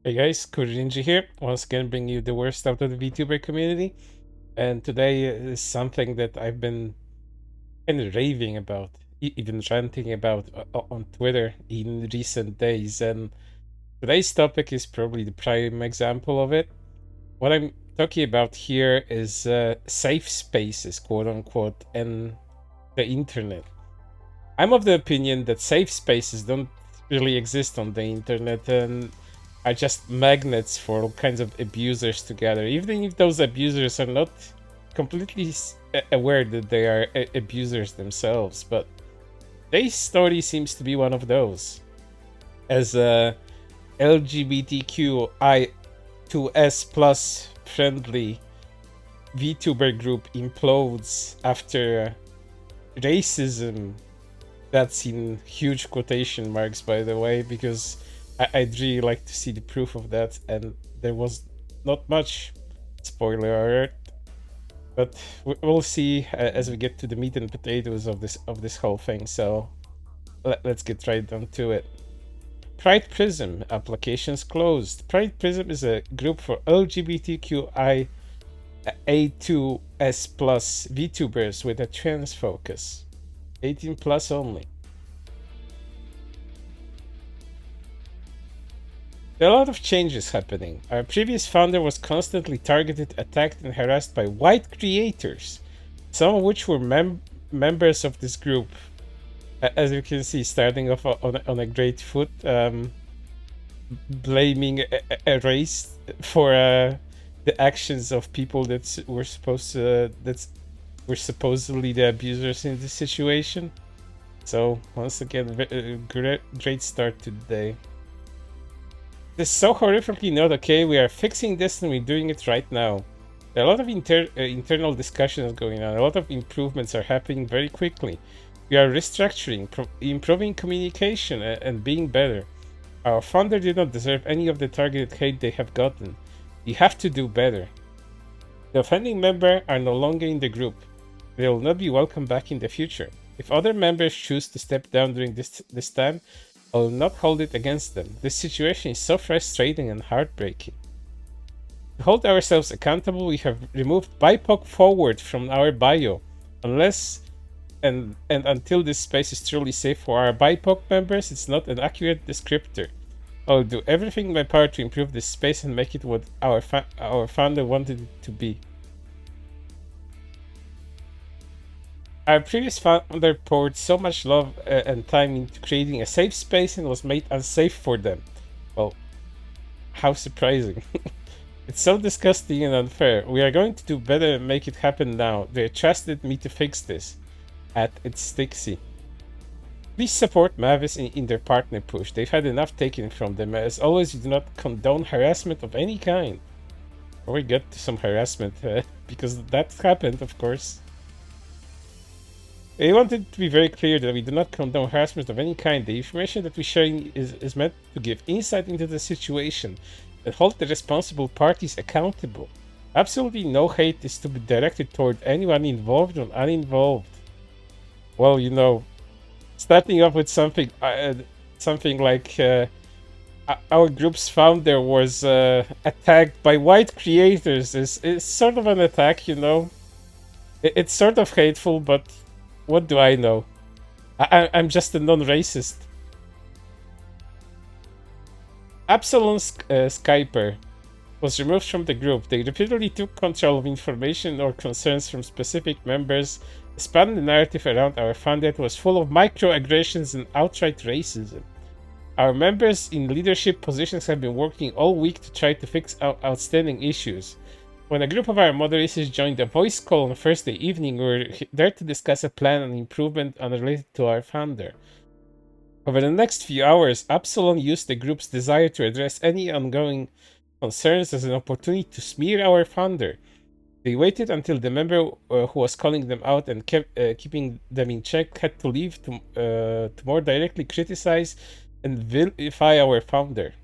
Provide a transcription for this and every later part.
Hey guys, Rinji here. Once again, bringing you the worst out of the VTuber community. And today is something that I've been kind of raving about, even ranting about on Twitter in recent days. And today's topic is probably the prime example of it. What I'm talking about here is safe spaces, quote unquote, and the internet. I'm of the opinion that safe spaces don't really exist on the internet and are just magnets for all kinds of abusers to gather, even if those abusers are not completely aware that they are abusers themselves. But today's story seems to be one of those. As a LGBTQI2S plus friendly VTuber group implodes after racism, that's in huge quotation marks, by the way, because I'd really like to see the proof of that, and there was not much. Spoiler alert. But we'll see as we get to the meat and potatoes of this whole thing. So let's get right down to it. Pride Prism applications closed. Pride Prism is a group for LGBTQI A2S plus VTubers with a trans focus. 18 plus only. There are a lot of changes happening. Our previous founder was constantly targeted, attacked, and harassed by white creators, some of which were members of this group. As you can see, starting off on a great foot, blaming a race for the actions of people that were were supposedly the abusers in this situation. So once again, great start to the day. This is so horrifically not okay. We are fixing this and we're doing it right now. There are a lot of internal discussions going on. A lot of improvements are happening very quickly. We are restructuring, improving communication, and being better. Our founder did not deserve any of the targeted hate they have gotten. We have to do better. The offending members are no longer in the group. They will not be welcome back in the future. If other members choose to step down during this time, I will not hold it against them. This situation is so frustrating and heartbreaking. To hold ourselves accountable, we have removed BIPOC forward from our bio. Unless and until this space is truly safe for our BIPOC members, it's not an accurate descriptor. I will do everything in my power to improve this space and make it what our founder wanted it to be. Our previous founder poured so much love and time into creating a safe space and was made unsafe for them. Well, how surprising. It's so disgusting and unfair. We are going to do better and make it happen now. They trusted me to fix this. At It's Stixy. Please support Mavis in their partner push. They've had enough taken from them. As always, we do not condone harassment of any kind. Or we get to some harassment, because that happened, of course. We wanted to be very clear that we do not condone harassment of any kind. The information that we share is meant to give insight into the situation and hold the responsible parties accountable. Absolutely no hate is to be directed toward anyone involved or uninvolved. Well, you know, starting off with something like our group's founder was attacked by white creators is sort of an attack, you know. It's sort of hateful, but what do I know? I'm just a non-racist. Absalom Skyper was removed from the group. They repeatedly took control of information or concerns from specific members, spanned the narrative around our founder was full of microaggressions and outright racism. Our members in leadership positions have been working all week to try to fix outstanding issues. When a group of our moderators joined a voice call on Thursday evening, we were there to discuss a plan and improvement unrelated to our founder. Over the next few hours, Absalom used the group's desire to address any ongoing concerns as an opportunity to smear our founder. They waited until the member who was calling them out and kept keeping them in check had to leave to more directly criticize and vilify our founder.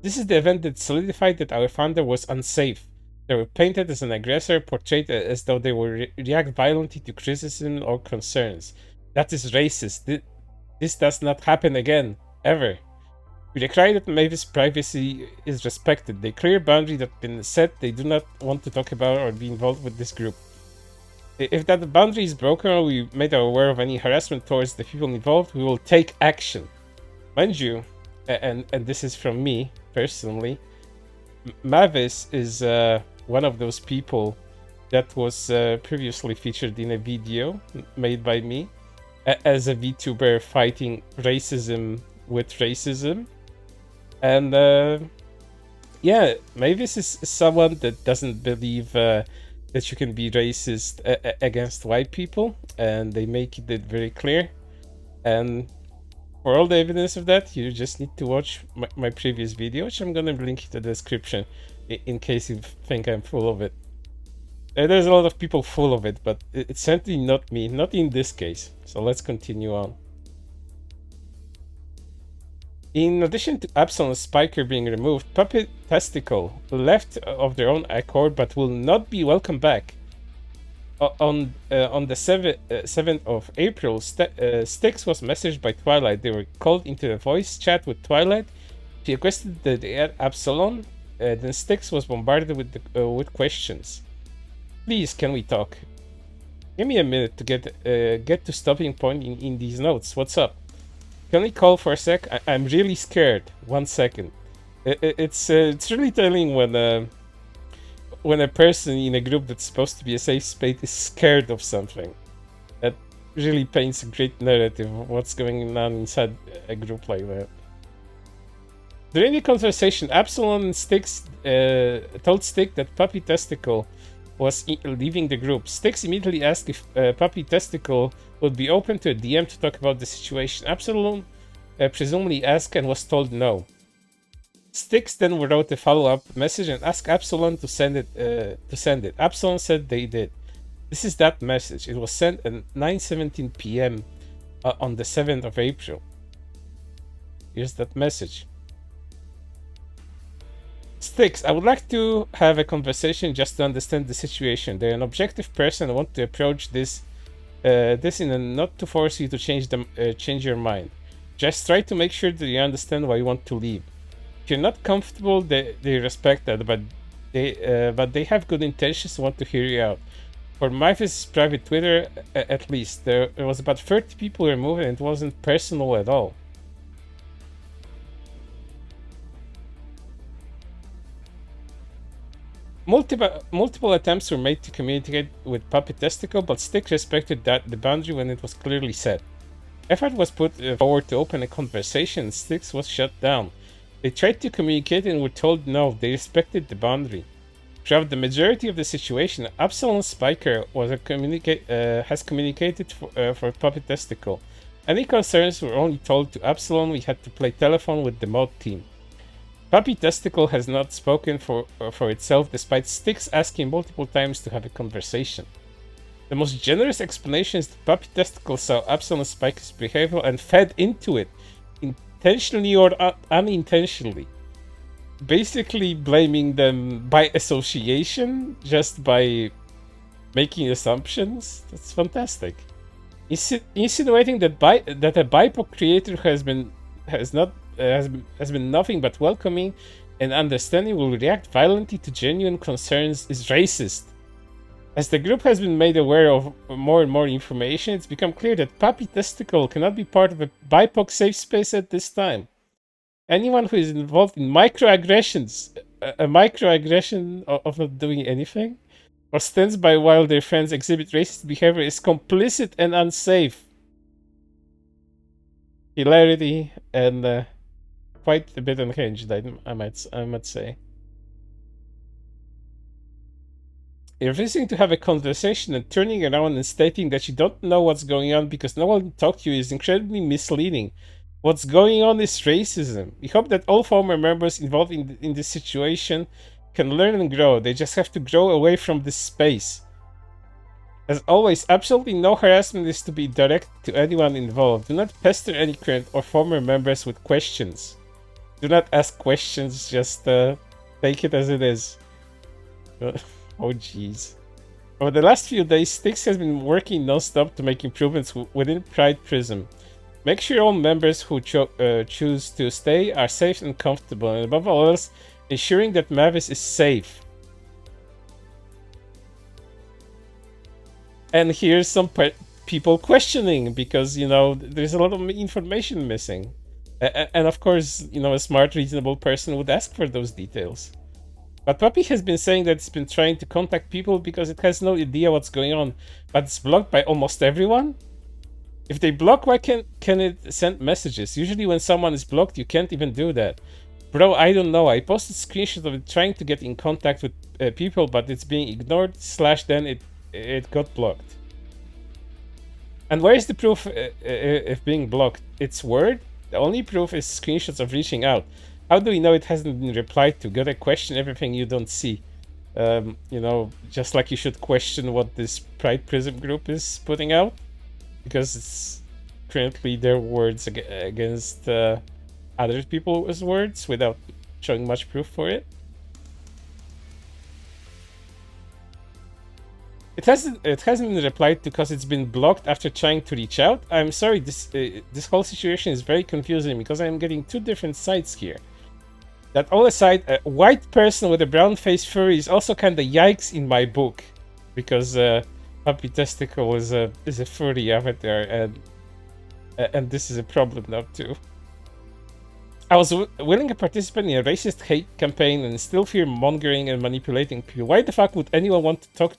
This is the event that solidified that our founder was unsafe. They were painted as an aggressor, portrayed as though they would react violently to criticism or concerns. That is racist. This does not happen again, ever. We declare that Mavis' privacy is respected. They clear boundary that have been set. They do not want to talk about or be involved with this group. If that boundary is broken or we made aware of any harassment towards the people involved, we will take action. Mind you, and this is from me personally, Mavis is one of those people that was previously featured in a video made by me as a VTuber fighting racism with racism. And yeah, Mavis is someone that doesn't believe that you can be racist against white people, and they make it very clear. And for all the evidence of that, you just need to watch my previous video, which I'm gonna link in the description in case you think I'm full of it. There's a lot of people full of it, but it's certainly not me, not in this case. So let's continue on. In addition to Absalom Spiker being removed, Puppet Testicle left of their own accord but will not be welcome back. On the 7th of April, Styx was messaged by Twilight. They were called into a voice chat with Twilight. She requested that they add Absalom. Then Styx was bombarded with questions. Please, can we talk? Give me a minute to get to stopping point in these notes. What's up? Can we call for a sec? I'm really scared. 1 second. It's really telling when a person in a group that's supposed to be a safe space is scared of something. That really paints a great narrative of what's going on inside a group like that. During the conversation, Absalom and Styx told Styx that Puppy Testicle was leaving the group. Styx immediately asked if Puppy Testicle would be open to a DM to talk about the situation. Absalom presumably asked and was told no. Styx then wrote a follow-up message and asked Absalom to send it. Absalom said they did. This is that message. It was sent at 9:17 p.m. On the 7th of April. Here's that message. Styx, I would like to have a conversation just to understand the situation. They're an objective person and want to approach this in a not to force you to change your mind. Just try to make sure that you understand why you want to leave. If you're not comfortable, they respect that, but they have good intentions and want to hear you out. For Mavis' private Twitter, at least, there was about 30 people removed and it wasn't personal at all. Multiple attempts were made to communicate with Puppet Testicle, but Styx respected the boundary when it was clearly set. Effort was put forward to open a conversation, and Styx was shut down. They tried to communicate and were told no. They respected the boundary. Throughout the majority of the situation, Absalom Spiker has communicated for Puppet Testicle. Any concerns were only told to Absalom. We had to play telephone with the mod team. Puppy Testicle has not spoken for itself, despite Styx asking multiple times to have a conversation. The most generous explanation is that Puppy Testicle saw Absalom Spiker's behavior and fed into it, intentionally or unintentionally. Basically blaming them by association, just by making assumptions. That's fantastic. Insinuating that a BIPOC creator has been nothing but welcoming and understanding will react violently to genuine concerns is racist. As the group has been made aware of more and more information, it's become clear that Puppy Testicle cannot be part of a BIPOC safe space at this time. Anyone who is involved in microaggressions, a microaggression of not doing anything, or stands by while their friends exhibit racist behavior is complicit and unsafe. Hilarity and quite a bit unhinged, I might say. Refusing to have a conversation and turning around and stating that you don't know what's going on because no one talked to you is incredibly misleading. What's going on is racism. We hope that all former members involved in this situation can learn and grow. They just have to grow away from this space. As always, absolutely no harassment is to be directed to anyone involved. Do not pester any current or former members with questions. Do not ask questions, just take it as it is. Oh jeez. Over the last few days, Styx has been working non-stop to make improvements within Pride Prism. Make sure all members who choose to stay are safe and comfortable, and above all else, ensuring that Mavis is safe. And here's some people questioning because, you know, there's a lot of information missing. And of course, you know, a smart, reasonable person would ask for those details. But Puppy has been saying that it's been trying to contact people because it has no idea what's going on, but it's blocked by almost everyone? If they block, why can it send messages? Usually when someone is blocked, you can't even do that. Bro, I don't know. I posted screenshots of it trying to get in contact with people, but it's being ignored, / then it got blocked. And where is the proof of being blocked? It's Word? The only proof is screenshots of reaching out. How do we know it hasn't been replied to? Gotta question everything you don't see. You know, just like you should question what this Pride Prism group is putting out. Because it's currently their words against other people's words without showing much proof for it. It hasn't been replied to because it's been blocked after trying to reach out. I'm sorry, this whole situation is very confusing because I'm getting two different sides here. That all aside, a white person with a brown face furry is also kind of yikes in my book, because Puppy Testicle is a furry avatar, and this is a problem now too. I was willing to participate in a racist hate campaign and still fear mongering and manipulating people. Why the fuck would anyone want to talk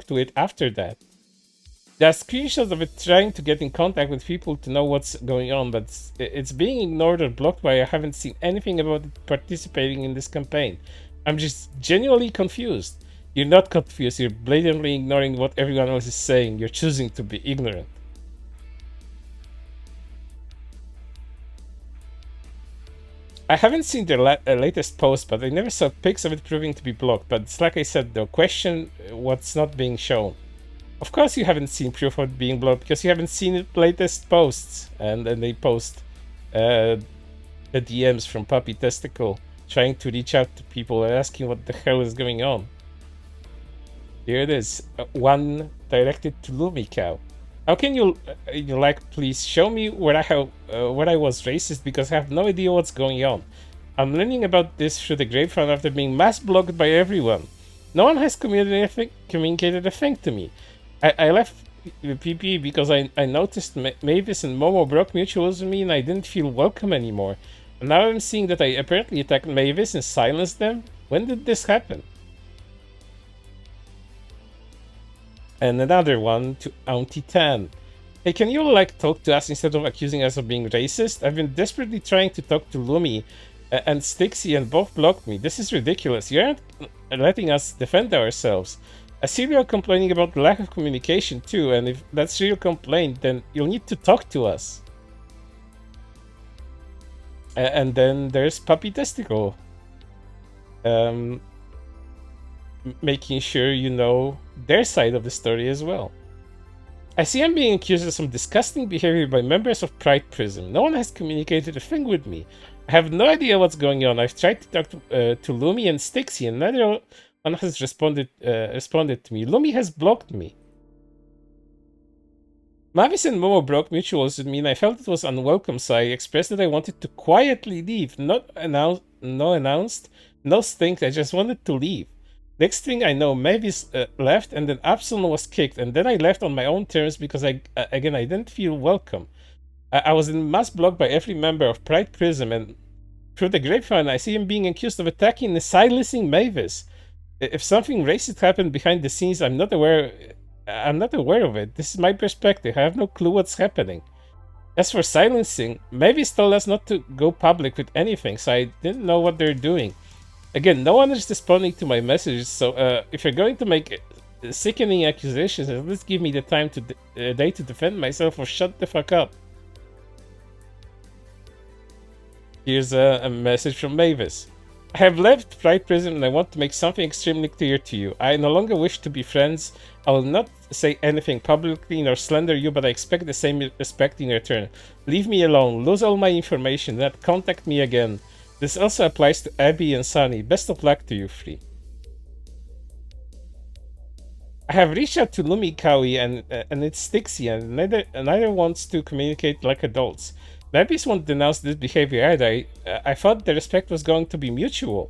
to it after that? There are screenshots of it trying to get in contact with people to know what's going on, but it's being ignored or blocked by I haven't seen anything about it participating in this campaign. I'm just genuinely confused. You're not confused, you're blatantly ignoring what everyone else is saying. You're choosing to be ignorant. I haven't seen their latest post, but I never saw pics of it proving to be blocked. But it's like I said, though, question what's not being shown. Of course you haven't seen proof of it being blocked because you haven't seen its latest posts. And they post the DMs from Puppy Testicle trying to reach out to people and asking what the hell is going on. Here it is, one directed to Lumi Cow. How can you like, please show me where I was racist because I have no idea what's going on. I'm learning about this through the grapevine after being mass blocked by everyone. No one has communicated a thing to me. I left the PP because I noticed Mavis and Momo broke mutuals with me and I didn't feel welcome anymore. And now I'm seeing that I apparently attacked Mavis and silenced them. When did this happen? And another one to Auntie Tan. Hey, can you like talk to us instead of accusing us of being racist? I've been desperately trying to talk to Lumi and Stixie and both blocked me. This is ridiculous. You aren't letting us defend ourselves. A serial complaining about the lack of communication too, and if that's real complaint, then you'll need to talk to us. And then there's Puppy Testicle. Making sure you know their side of the story as well. I see I'm being accused of some disgusting behavior by members of Pride Prism. No one has communicated a thing with me. I have no idea what's going on. I've tried to talk to Lumi and Stixie, and neither one has responded to me. Lumi has blocked me. Mavis and Momo broke mutuals with me, and I felt it was unwelcome, so I expressed that I wanted to quietly leave. No announced, no stink, I just wanted to leave. Next thing I know, Mavis left, and then Absalom was kicked, and then I left on my own terms because I didn't feel welcome. I was in mass blocked by every member of Pride Prism, and through the grapevine I see him being accused of attacking and silencing Mavis. If something racist happened behind the scenes, I'm not aware of it. This is my perspective. I have no clue what's happening. As for silencing, Mavis told us not to go public with anything, so I didn't know what they're doing. Again, no one is responding to my messages, so if you're going to make sickening accusations, at least give me the time day to defend myself or shut the fuck up. Here's a message from Mavis. I have left Pride Prism and I want to make something extremely clear to you. I no longer wish to be friends. I will not say anything publicly nor slander you, but I expect the same respect in return. Leave me alone, lose all my information, not contact me again. This also applies to Abby and Sunny. Best of luck to you three. I have reached out to Lumikawi and it's Stixie, and neither wants to communicate like adults. Mavis won't denounce this behavior either. I thought the respect was going to be mutual.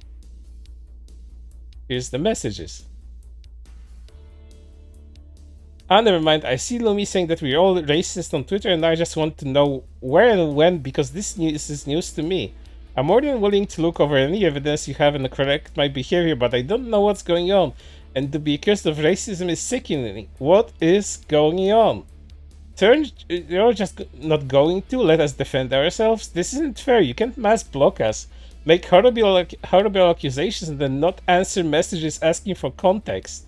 Here's the messages. Ah, never mind. I see Lumi saying that we're all racist on Twitter, and I just want to know where and when, because this is news to me. I'm more than willing to look over any evidence you have and correct my behavior, but I don't know what's going on. And to be accused of racism is sickening. What is going on? You're just not going to let us defend ourselves? This isn't fair. You can't mass block us, make horrible accusations, and then not answer messages asking for context.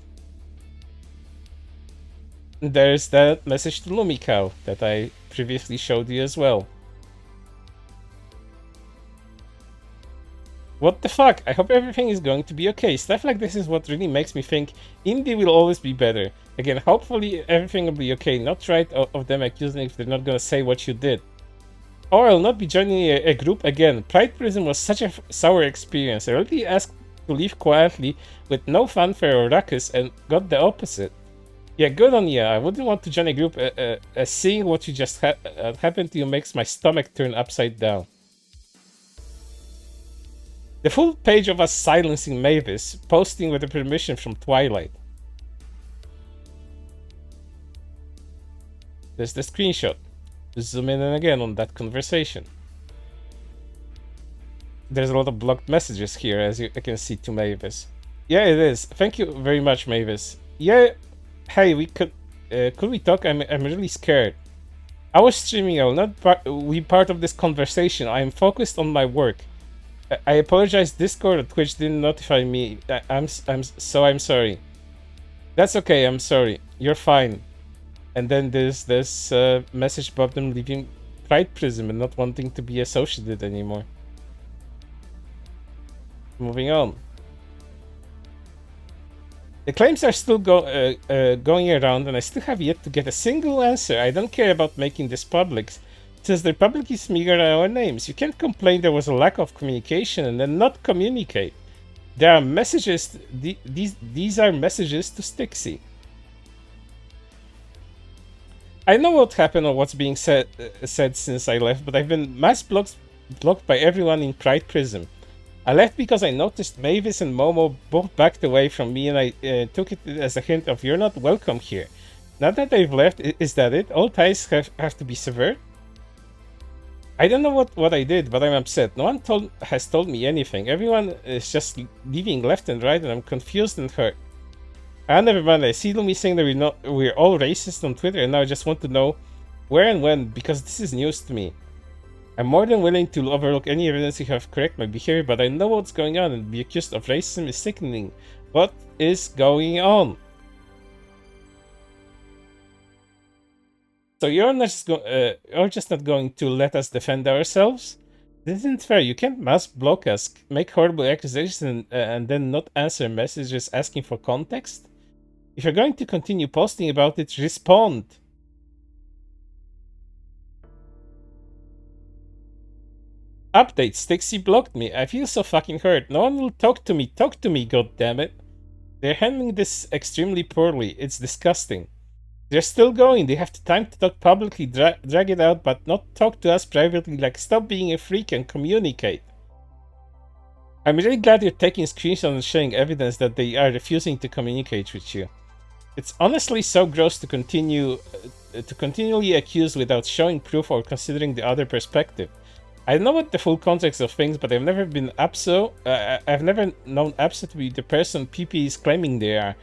And there's that message to Lumikau that I previously showed you as well. What the fuck? I hope everything is going to be okay. Stuff like this is what really makes me think indie will always be better. Again, hopefully everything will be okay. Not right of them accusing if they're not gonna say what you did. Or I'll not be joining a group again. Pride Prism was such a sour experience. I really asked to leave quietly with no fanfare or ruckus and got the opposite. Yeah, good on you. I wouldn't want to join a group. Seeing what you just happened to you makes my stomach turn upside down. The full page of us silencing Mavis, posting with the permission from Twilight. There's the screenshot. Zoom in again on that conversation. There's a lot of blocked messages here, as you can see, to Mavis. Yeah, it is. Thank you very much, Mavis. Yeah, hey, could we talk? I'm really scared. I was streaming. I will not be part of this conversation. I am focused on my work. I apologize. Discord or Twitch didn't notify me. I'm sorry. That's okay. I'm sorry. You're fine. And then there's this message about them leaving Pride Prism and not wanting to be associated anymore. Moving on. The claims are still going around, and I still have yet to get a single answer. I don't care about making this public, since they're publicly smearing our names. You can't complain there was a lack of communication and then not communicate. There are messages. These are messages to Stixie. I know what happened or what's being said since I left, but I've been mass blocked by everyone in Pride Prism. I left because I noticed Mavis and Momo both backed away from me, and I took it as a hint of you're not welcome here. Now that they've left, is that it? All ties have to be severed? I don't know what I did, but I'm upset. No one has told me anything. Everyone is just leaving left and right, and I'm confused and hurt. Never mind. I see Lumi saying that we're all racist on Twitter, and now I just want to know where and when, because this is news to me. I'm more than willing to overlook any evidence you have correct my behavior, but I know what's going on, and be accused of racism is sickening. What is going on? So you're just not going to let us defend ourselves? This isn't fair. You can't mass block us, make horrible accusations, and then not answer messages asking for context? If you're going to continue posting about it, respond. Update, Stixie blocked me. I feel so fucking hurt. No one will talk to me. Talk to me, goddammit. They're handling this extremely poorly. It's disgusting. They're still going. They have the time to talk publicly, drag it out, but not talk to us privately. Like, stop being a freak and communicate. I'm really glad you're taking screenshots and showing evidence that they are refusing to communicate with you. It's honestly so gross to continually accuse without showing proof or considering the other perspective. I know what the full context of things, but I've never been I've never known Abso to be the person PP is claiming they are.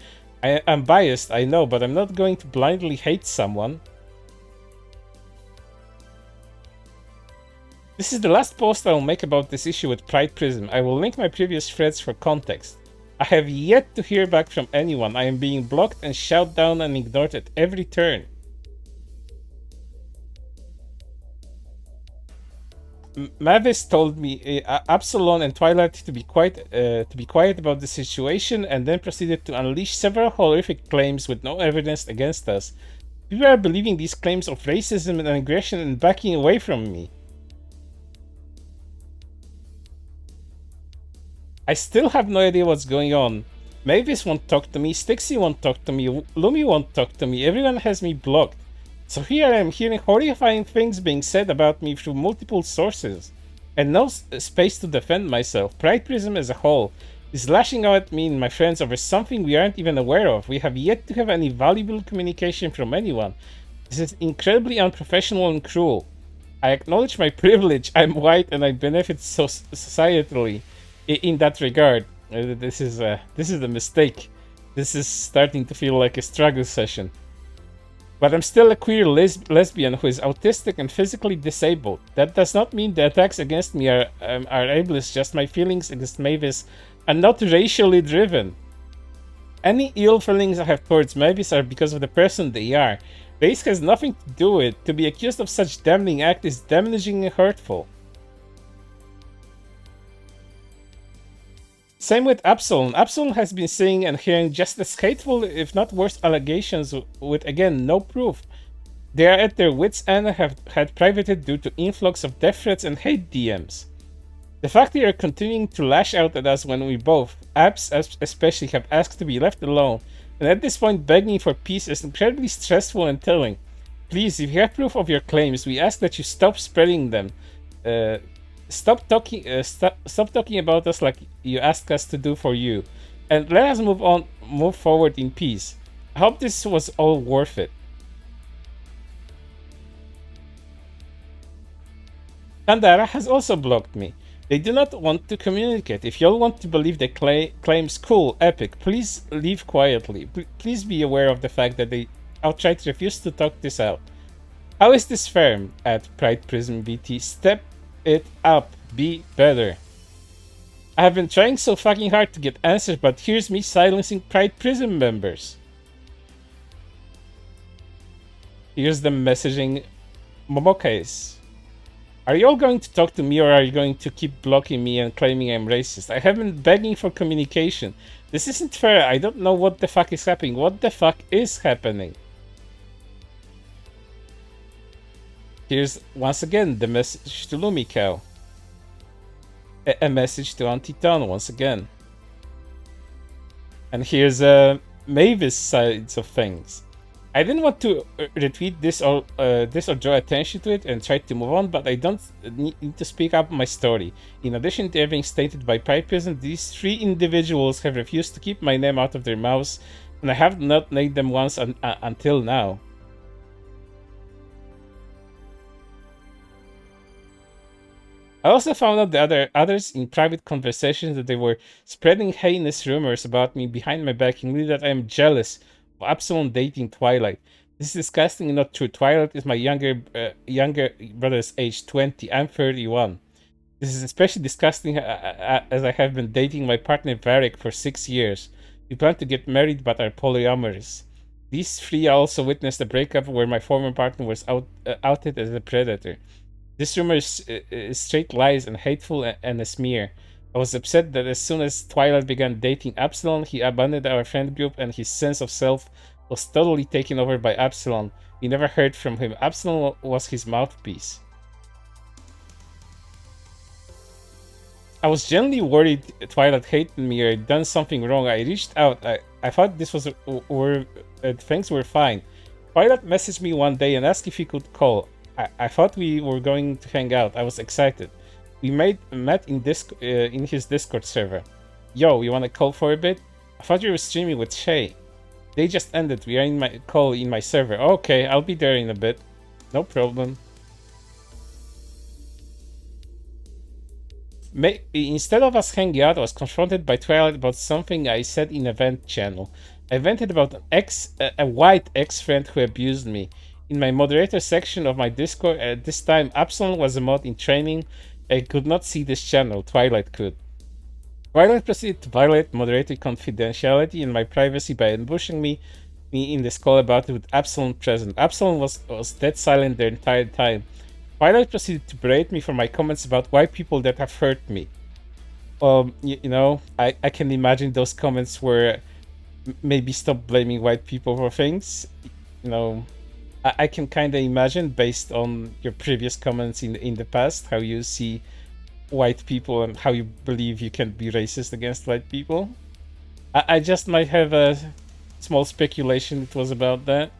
I'm biased, I know, but I'm not going to blindly hate someone. This is the last post I will make about this issue with Pride Prism. I will link my previous threads for context. I have yet to hear back from anyone. I am being blocked and shot down and ignored at every turn. Mavis told me Absalon and Twilight to be quiet about the situation, and then proceeded to unleash several horrific claims with no evidence against us. People are believing these claims of racism and aggression and backing away from me. I still have no idea what's going on. Mavis won't talk to me, Stixie won't talk to me, Lumi won't talk to me, everyone has me blocked. So here I am hearing horrifying things being said about me through multiple sources, and no space to defend myself. Pride Prism as a whole is lashing out at me and my friends over something we aren't even aware of. We have yet to have any valuable communication from anyone. This is incredibly unprofessional and cruel. I acknowledge my privilege, I'm white and I benefit societally in that regard. This is a mistake. This is starting to feel like a struggle session. But I'm still a queer lesbian who is autistic and physically disabled. That does not mean the attacks against me are ableist, just my feelings against Mavis are not racially driven. Any ill feelings I have towards Mavis are because of the person they are. Race has nothing to do with it. To be accused of such damning act is damaging and hurtful. Same with Absalom. Absalom has been saying and hearing just as hateful, if not worse, allegations with, again, no proof. They are at their wits' end and have had privated due to influx of death threats and hate DMs. The fact they are continuing to lash out at us when we both, Abs especially, have asked to be left alone, and at this point begging for peace is incredibly stressful and telling. Please, if you have proof of your claims, we ask that you stop spreading them. Stop talking about us like you asked us to do for you, and let us move forward in peace. I hope this was all worth it. Kandara has also blocked me. They do not want to communicate. If y'all want to believe the claims, cool, epic, please leave quietly. Please be aware of the fact that they outright refuse to talk this out. How is this fair? At Pride Prism VT, step it up, be better. I have been trying so fucking hard to get answers, but here's me silencing Pride Prism members. Here's the messaging Momokais. Are you all going to talk to me, or are you going to keep blocking me and claiming I'm racist? I have been begging for communication. This isn't fair. I don't know what the fuck is happening. What the fuck is happening? Here's, once again, the message to Lumikau. A message to Auntie Ton, once again. And here's Mavis' sides of things. I didn't want to retweet this or draw attention to it and try to move on, but I don't need to speak up my story. In addition to everything stated by Pride Prism, these three individuals have refused to keep my name out of their mouths, and I have not named them once until now. I also found out the others in private conversations that they were spreading heinous rumors about me behind my back, including that I am jealous of Absalom dating Twilight. This is disgusting and not true. Twilight is my younger brother's age 20. I'm 31. This is especially disgusting as I have been dating my partner Varric for 6 years. We plan to get married but are polyamorous. These three also witnessed a breakup where my former partner was outed as a predator. This rumor is straight lies and hateful and a smear. I was upset that as soon as Twilight began dating Absalom, he abandoned our friend group and his sense of self was totally taken over by Absalom. We never heard from him. Absalom was his mouthpiece. I was genuinely worried Twilight hated me or had done something wrong. I reached out. I thought this was things were fine. Twilight messaged me one day and asked if he could call. I thought we were going to hang out. I was excited. We met in his Discord server. Yo, you wanna call for a bit? I thought you were streaming with Shay. They just ended. We are in my call in my server. Okay, I'll be there in a bit. No problem. Instead of us hanging out, I was confronted by Twilight about something I said in a vent channel. I vented about a white ex-friend who abused me. In my moderator section of my Discord, at this time, Absalom was a mod in training. I could not see this channel. Twilight could. Twilight proceeded to violate moderator confidentiality and my privacy by ambushing me in this call about it with Absalom present. Absalom was dead silent the entire time. Twilight proceeded to berate me for my comments about white people that have hurt me. You know, I can imagine those comments were maybe stop blaming white people for things. You know, I can kind of imagine based on your previous comments in the past how you see white people and how you believe you can be racist against white people. I just might have a small speculation it was about that.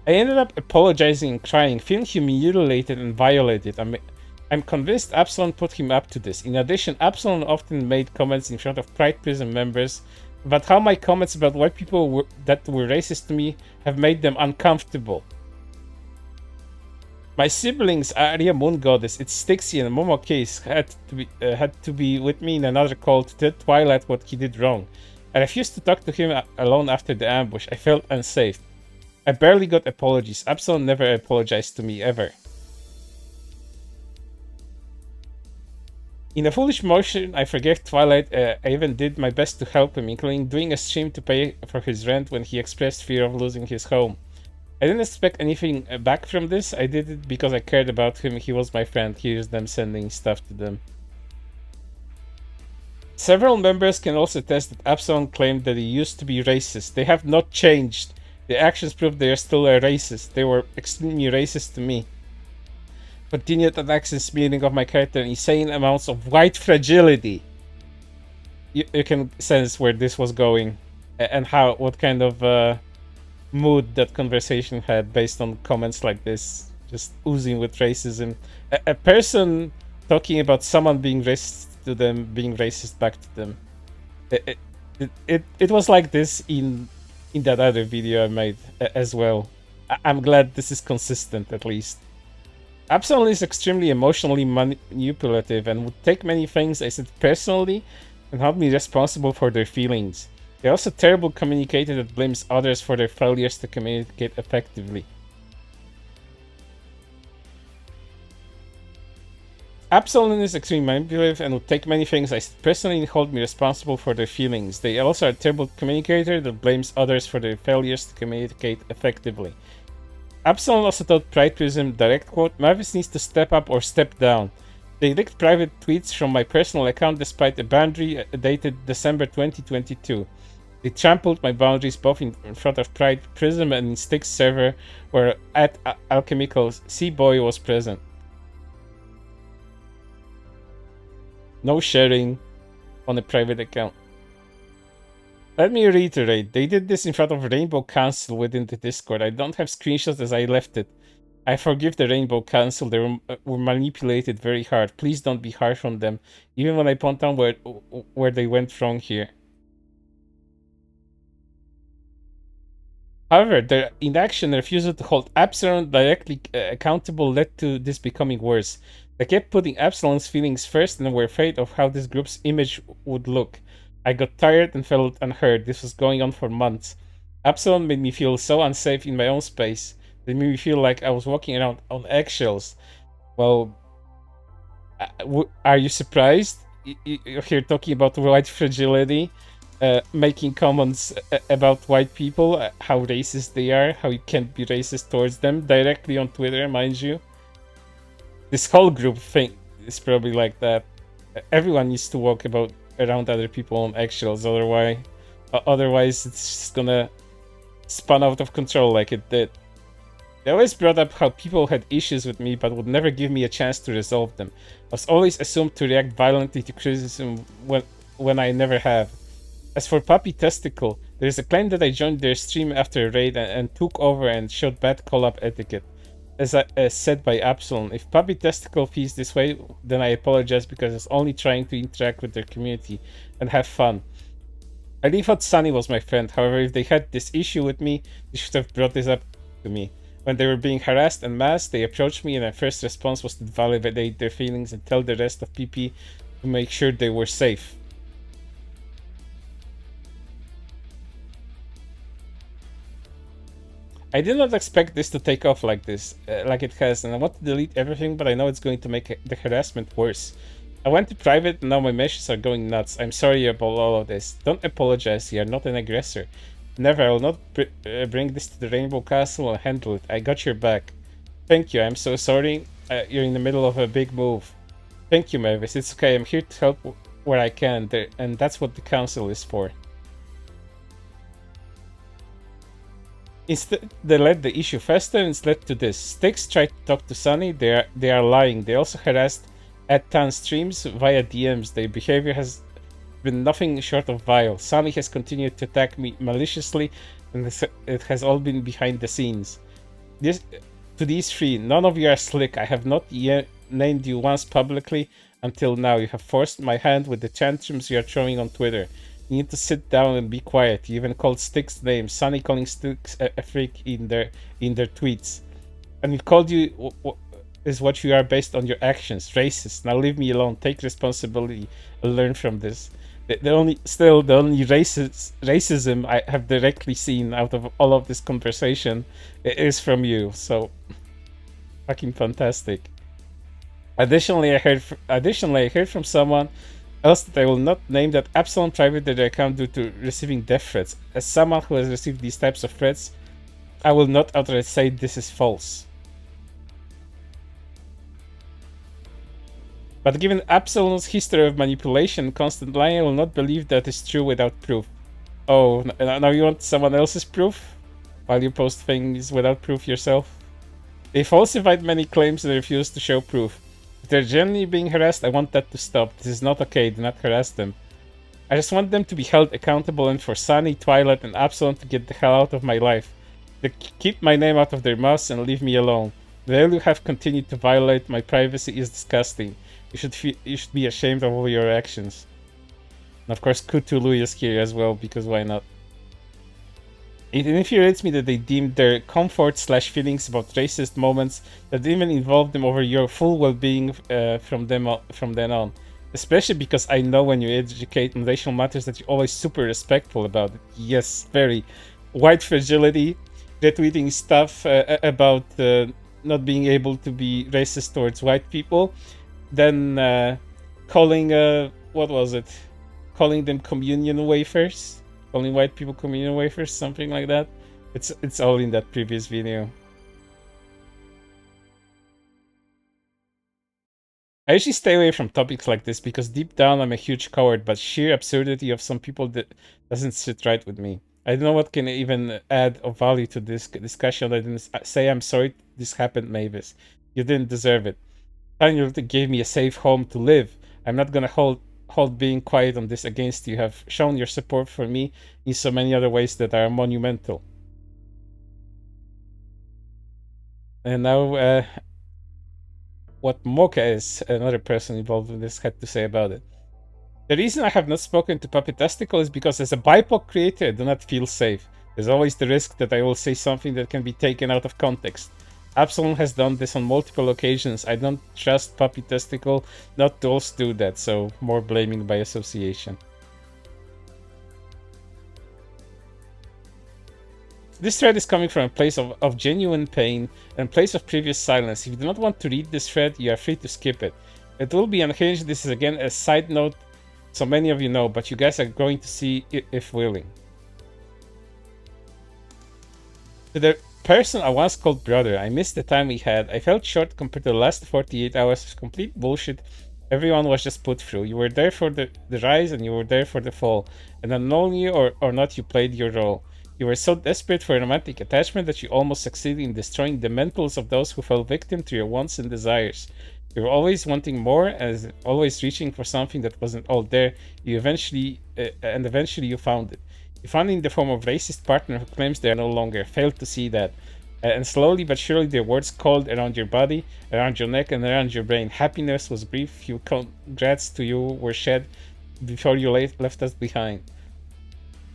I ended up apologizing and crying, feeling humiliated and violated. I'm convinced Absalom put him up to this. In addition, Absalom often made comments in front of Pride Prism members about how my comments about white people that were racist to me have made them uncomfortable. My siblings, Arya Moon Goddess, it's Stixie and Momo Case had to be with me in another call to tell Twilight what he did wrong. I refused to talk to him alone after the ambush. I felt unsafe. I barely got apologies. Absalom never apologized to me ever. In a foolish motion, I forgave Twilight. I even did my best to help him, including doing a stream to pay for his rent when he expressed fear of losing his home. I didn't expect anything back from this. I did it because I cared about him. He was my friend. Here's them sending stuff to them. Several members can also attest that Absalom claimed that he used to be racist. They have not changed. The actions prove they are still a racist. They were extremely racist to me. Continued attacks and smearing of my character, insane amounts of white fragility. You can sense where this was going and what kind of mood that conversation had based on comments like this, just oozing with racism. A person talking about someone being racist to them, being racist back to them. It was like this in that other video I made as well. I'm glad this is consistent, at least. Absalom is extremely emotionally manipulative and would take many things I said personally and hold me responsible for their feelings. They're also a terrible communicator that blames others for their failures to communicate effectively. Absalom is extremely manipulative and would take many things I said personally and hold me responsible for their feelings. They also are a terrible communicator that blames others for their failures to communicate effectively. Absalom also told Pride Prism, direct quote, Mavis needs to step up or step down. They leaked private tweets from my personal account despite a boundary dated December 2022. They trampled my boundaries both in front of Pride Prism and in Styx server where at Alchemical C-Boy was present. No sharing on a private account. Let me reiterate, they did this in front of Rainbow Council within the Discord. I don't have screenshots as I left it. I forgive the Rainbow Council, they were manipulated very hard. Please don't be harsh on them, even when I point out where they went wrong here. However, their inaction and refusal to hold Absalom directly accountable led to this becoming worse. They kept putting Absalom's feelings first and were afraid of how this group's image would look. I got tired and felt unheard. This was going on for months. Absalom made me feel so unsafe in my own space. They made me feel like I was walking around on eggshells. Well, are you surprised? You're here talking about white fragility, making comments about white people, how racist they are, how you can't be racist towards them, directly on Twitter, mind you. This whole group thing is probably like that. Everyone needs to walk around other people on eggshells, otherwise it's just gonna spun out of control like it did. They always brought up how people had issues with me but would never give me a chance to resolve them. I was always assumed to react violently to criticism when I never have. As for Puppy Testicle, there is a claim that I joined their stream after a raid and took over and showed bad call-up etiquette. As said by Absalom, if Puppy Testicle feels this way, then I apologize because I was only trying to interact with their community and have fun. I really thought Sunny was my friend, however if they had this issue with me, they should have brought this up to me. When they were being harassed en masse, they approached me and my first response was to validate their feelings and tell the rest of PP to make sure they were safe. I did not expect this to take off like this, like it has, and I want to delete everything, but I know it's going to make the harassment worse. I went to private and now my meshes are going nuts. I'm sorry about all of this. Don't apologize, you are not an aggressor. Never, I will not bring this to the Rainbow Castle and handle it. I got your back. Thank you, I'm so sorry. You're in the middle of a big move. Thank you, Mavis. It's okay, I'm here to help where I can, and that's what the council is for. Instead, they let the issue fester and it's led to this. Styx tried to talk to Sunny, they are lying. They also harassed at Tan streams via DMs. Their behavior has been nothing short of vile. Sunny has continued to attack me maliciously, and it has all been behind the scenes. This, to these three, none of you are slick. I have not yet named you once publicly until now. You have forced my hand with the tantrums you are throwing on Twitter. You need to sit down and be quiet. You even called Styx names. Sunny calling Styx a freak in their tweets. And we called you is what you are based on your actions. Racist. Now leave me alone. Take responsibility and learn from this. The only racism I have directly seen out of all of this conversation is from you. So fucking fantastic. Additionally, I heard from someone else that I will not name that Absalom privated their account due to receiving death threats. As someone who has received these types of threats, I will not outright say this is false. But given Absalom's history of manipulation and constant lying, I will not believe that is true without proof. Oh, now you want someone else's proof? While you post things without proof yourself? They falsified many claims and refuse to show proof. If they're genuinely being harassed, I want that to stop. This is not okay, do not harass them. I just want them to be held accountable, and for Sunny, Twilight, and Absalom to get the hell out of my life. They keep my name out of their mouths and leave me alone. The way you have continued to violate my privacy is disgusting. You should be ashamed of all your actions. And of course, Cthulhu is here as well, because why not? It infuriates me that they deemed their comfort/feelings about racist moments that even involved them over your full well-being from then on. Especially because I know when you educate on racial matters that you're always super respectful about it. Yes, very. White fragility, retweeting stuff about not being able to be racist towards white people. Then calling what was it? Calling them communion wafers, calling white people communion wafers, something like that. It's all in that previous video. I usually stay away from topics like this because deep down I'm a huge coward, but sheer absurdity of some people that doesn't sit right with me. I don't know what can even add of value to this discussion. I didn't say I'm sorry this happened, Mavis. You didn't deserve it. You gave me a safe home to live. I'm not gonna hold being quiet on this against you. You have shown your support for me in so many other ways that are monumental. And now, what Mocha is, another person involved in this, had to say about it. The reason I have not spoken to Puppetastical is because as a BIPOC creator, I do not feel safe. There's always the risk that I will say something that can be taken out of context. Absalom has done this on multiple occasions. I don't trust Puppy Testicle not to also do that, so more blaming by association. This thread is coming from a place of genuine pain and a place of previous silence. If you do not want to read this thread, you are free to skip it. It will be unhinged. This is again a side note, so many of you know, but you guys are going to see if willing. To the person I once called brother, I missed the time we had. I felt short compared to the last 48 hours of complete bullshit everyone was just put through. You were there for the rise and you were there for the fall. And unknowingly or not, you played your role. You were so desperate for a romantic attachment that you almost succeeded in destroying the mentals of those who fell victim to your wants and desires. You were always wanting more, as always reaching for something that wasn't all there. Eventually you found it. You found it in the form of racist partner who claims they are no longer. Failed to see that. And slowly but surely their words called around your body, around your neck and around your brain. Happiness was brief. Few congrats to you were shed before you left us behind.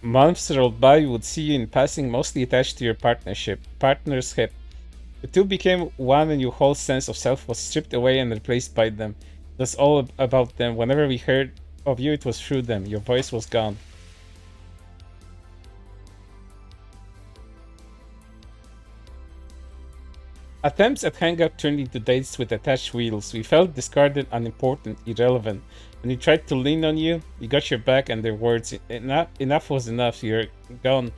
Months rolled by, you would see you in passing, mostly attached to your partner's hip. The two became one and your whole sense of self was stripped away and replaced by them. It was all about them. Whenever we heard of you, it was through them. Your voice was gone. Attempts at hangout turned into dates with attached wheels. We felt discarded, unimportant, irrelevant. When we tried to lean on you, we got your back and their words. Enough was enough. You're gone.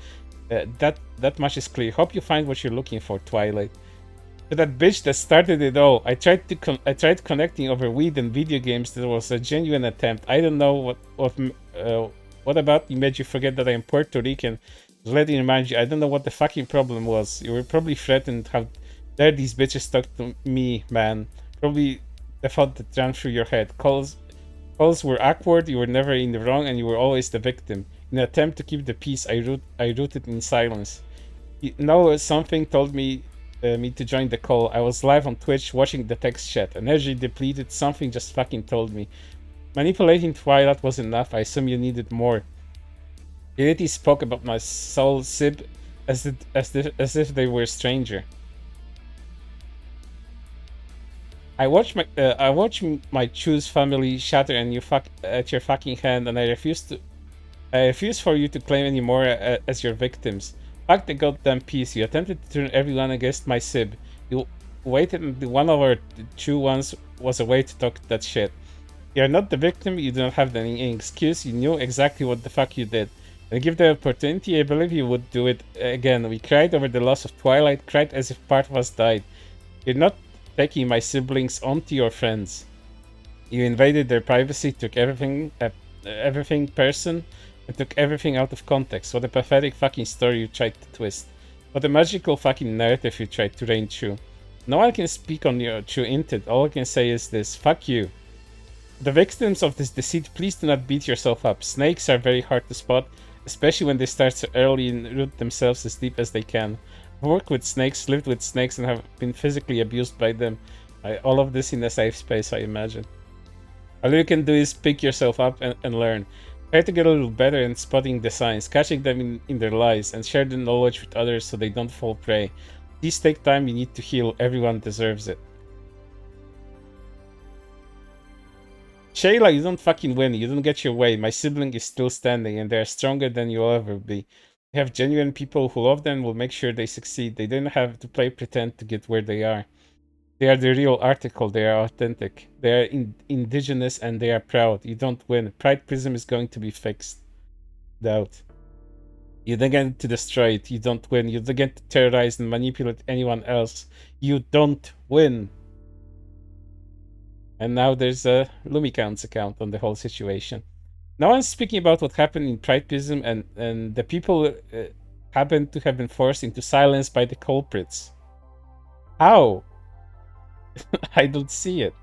That much is clear. Hope you find what you're looking for, Twilight. To that bitch that started it all, I tried connecting over weed and video games. That was a genuine attempt. I don't know what about me made you forget that I am Puerto Rican. Let me remind you, I don't know what the fucking problem was. You were probably threatened. How dare these bitches talk to me, man? Probably the thought that ran through your head. Calls were awkward, you were never in the wrong, and you were always the victim. In an attempt to keep the peace, I rooted in silence. Now something told me to join the call. I was live on Twitch watching the text chat. Energy depleted, something just fucking told me. Manipulating Twilight was enough, I assume you needed more. Unity spoke about my soul Sib as if they were a stranger. I watched my choose family shatter and you fuck at your fucking hand, and I refuse for you to claim any more as your victims. Fuck the goddamn peace. You attempted to turn everyone against my Sib. You waited until one of our true ones was a way to talk that shit. You're not the victim, you do not have any excuse, you knew exactly what the fuck you did. And give the opportunity, I believe you would do it again. We cried over the loss of Twilight, cried as if part of us died. You're not taking my siblings onto your friends. You invaded their privacy, took everything person, and took everything out of context. What a pathetic fucking story you tried to twist. What a magical fucking narrative you tried to reign true. No one can speak on your true intent, all I can say is this, fuck you. The victims of this deceit, please do not beat yourself up. Snakes are very hard to spot, especially when they start so early and root themselves as deep as they can. I've worked with snakes, lived with snakes, and have been physically abused by them. All of this in a safe space, I imagine. All you can do is pick yourself up and learn. Try to get a little better in spotting the signs, catching them in their lies, and share the knowledge with others so they don't fall prey. These take time, you need to heal, everyone deserves it. Shayla, you don't fucking win, you don't get your way. My sibling is still standing, and they're stronger than you'll ever be. They have genuine people who love them, will make sure they succeed. They didn't have to play pretend to get where they are. They are the real article, they are authentic. They are indigenous and they are proud. You don't win. Pride Prism is going to be fixed. Doubt. You don't get to destroy it, you don't win. You don't get to terrorize and manipulate anyone else. You don't win. And now there's a Lumicount's account on the whole situation. No one's speaking about what happened in Pride Prism, and the people happen to have been forced into silence by the culprits. How? I don't see it.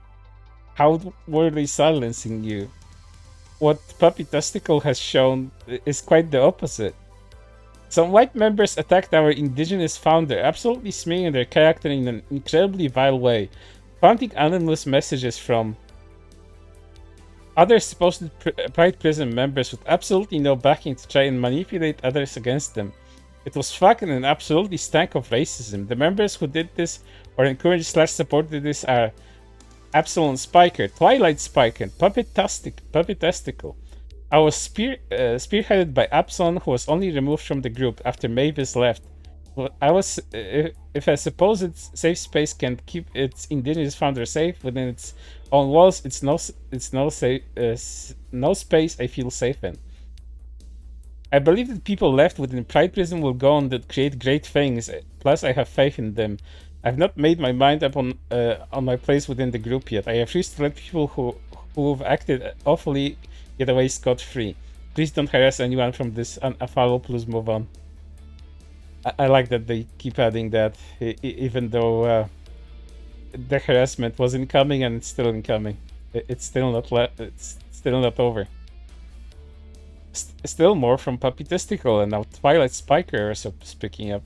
How were they silencing you? What Puppy Testicle has shown is quite the opposite. Some white members attacked our indigenous founder, absolutely smearing their character in an incredibly vile way. Planting anonymous messages from other supposed Pride Prism members with absolutely no backing to try and manipulate others against them. It was fucking and absolutely stank of racism. The members who did this or encouraged/supported this are Absalom Spiker, Twilight Spiker, and Puppet Testicle. I was spearheaded by Absalom, who was only removed from the group after Mavis left. If a supposed safe space can keep its indigenous founder safe within its own walls, it's no space I feel safe in. I believe that people left within Pride Prism will go on to create great things. Plus, I have faith in them. I've not made my mind up on my place within the group yet. I refuse to let people who've acted awfully get away scot-free. Please don't harass anyone from this unfollow. Please move on. I like that they keep adding that, even though the harassment was incoming and it's still incoming. It's still not over. Still more from Puppy Testicle, and now Twilight Spiker also speaking up.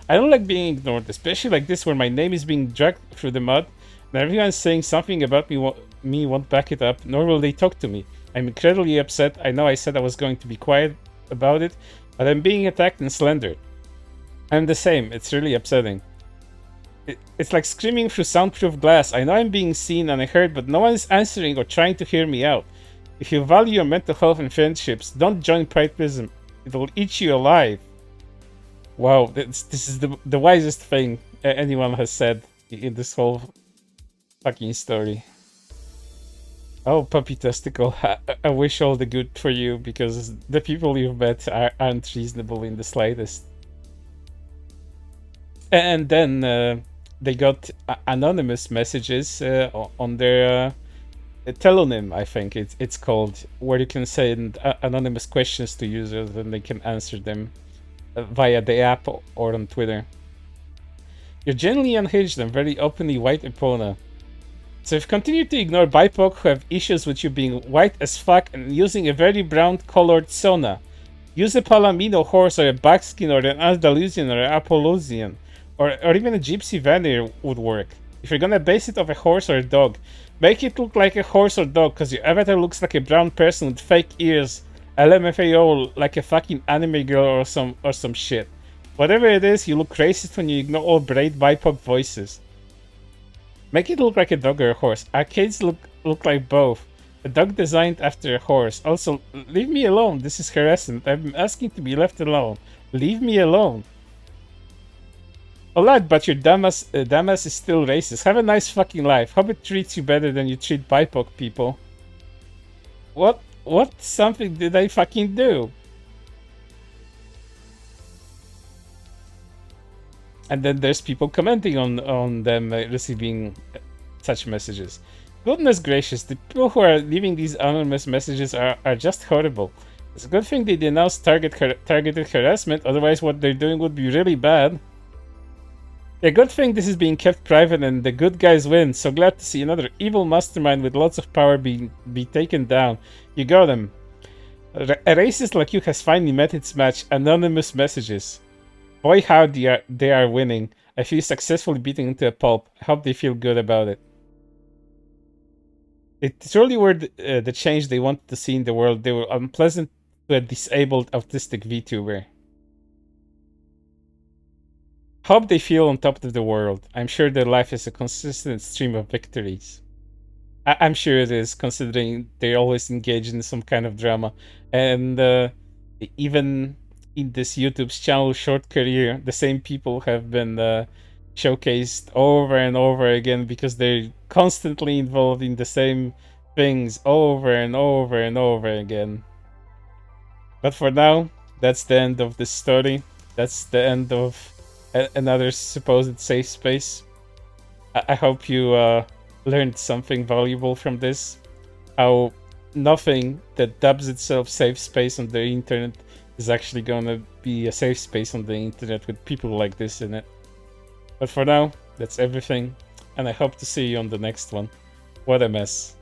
I don't like being ignored, especially like this where my name is being dragged through the mud and everyone's saying something about me won't back it up, nor will they talk to me. I'm incredibly upset. I know I said I was going to be quiet about it, but I'm being attacked and slandered. I'm the same. It's really upsetting. It's like screaming through soundproof glass. I know I'm being seen and heard, but no one is answering or trying to hear me out. If you value your mental health and friendships, don't join Pride Prism. It'll eat you alive. Wow, this is the wisest thing anyone has said in this whole fucking story. Oh, Puppy Testicle, I wish all the good for you, because the people you've met aren't reasonable in the slightest. And then they got anonymous messages on their telonym, I think it's called, where you can send anonymous questions to users and they can answer them via the app or on Twitter. You're generally unhinged and very openly white Epona. So if you continue to ignore BIPOC who have issues with you being white as fuck and using a very brown colored sauna, use a Palomino horse or a buckskin or an Andalusian or an Apollousian, or even a gypsy vanir would work. If you're gonna base it off a horse or a dog, make it look like a horse or dog, cause your avatar looks like a brown person with fake ears, LMFAO like a fucking anime girl or some shit. Whatever it is, you look racist when you ignore all braid BIPOC voices. Make it look like a dog or a horse. Arcades look like both. A dog designed after a horse. Also, leave me alone. This is harassment. I've been asking to be left alone. Leave me alone. Alright, but your dumbass is still racist. Have a nice fucking life. Hope it treats you better than you treat BIPOC people. What something did I fucking do? And then there's people commenting on them receiving such messages. Goodness gracious, the people who are leaving these anonymous messages are just horrible. It's a good thing they denounced targeted harassment, otherwise what they're doing would be really bad. A good thing this is being kept private and the good guys win, so glad to see another evil mastermind with lots of power be taken down. You got him. A racist like you has finally met its match, anonymous messages. Boy, how they are winning. I feel successfully beating into a pulp. I hope they feel good about it. It truly were the change they wanted to see in the world. They were unpleasant to a disabled autistic VTuber. Hope they feel on top of the world. I'm sure their life is a consistent stream of victories. I'm sure it is, considering they always engage in some kind of drama. And even in this YouTube's channel short career, the same people have been showcased over and over again because they're constantly involved in the same things over and over and over again. But for now, that's the end of this story. That's the end of another supposed safe space. I hope you learned something valuable from this. How nothing that dubs itself safe space on the internet is actually gonna be a safe space on the internet with people like this in it. But for now, that's everything, and I hope to see you on the next one. What a mess.